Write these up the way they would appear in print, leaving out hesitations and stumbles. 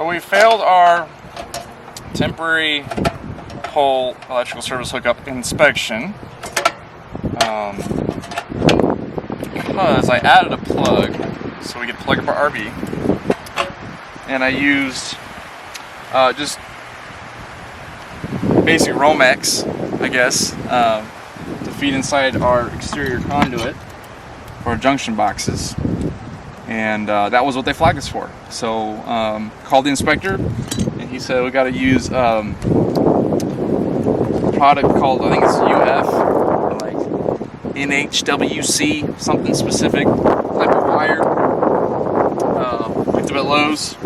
So we failed our temporary pole electrical service hookup inspection because I added a plug so we could plug up our RV, and I used just basic Romex, I guess, to feed inside our exterior conduit for our junction boxes. And that was what they flagged us for. So called the inspector, and he said we got to use a product called, I think it's UF, or like NHWC, something specific type of wire. Picked up at Lowe's.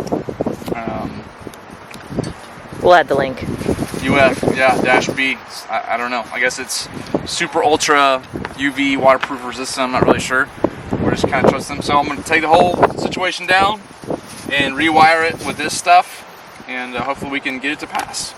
We'll add the link. UF, yeah, -B. I don't know. I guess it's super ultra UV waterproof resistant. I'm not really sure. We're just kind of trusting them. So I'm going to take the whole situation down and rewire it with this stuff, and hopefully we can get it to pass.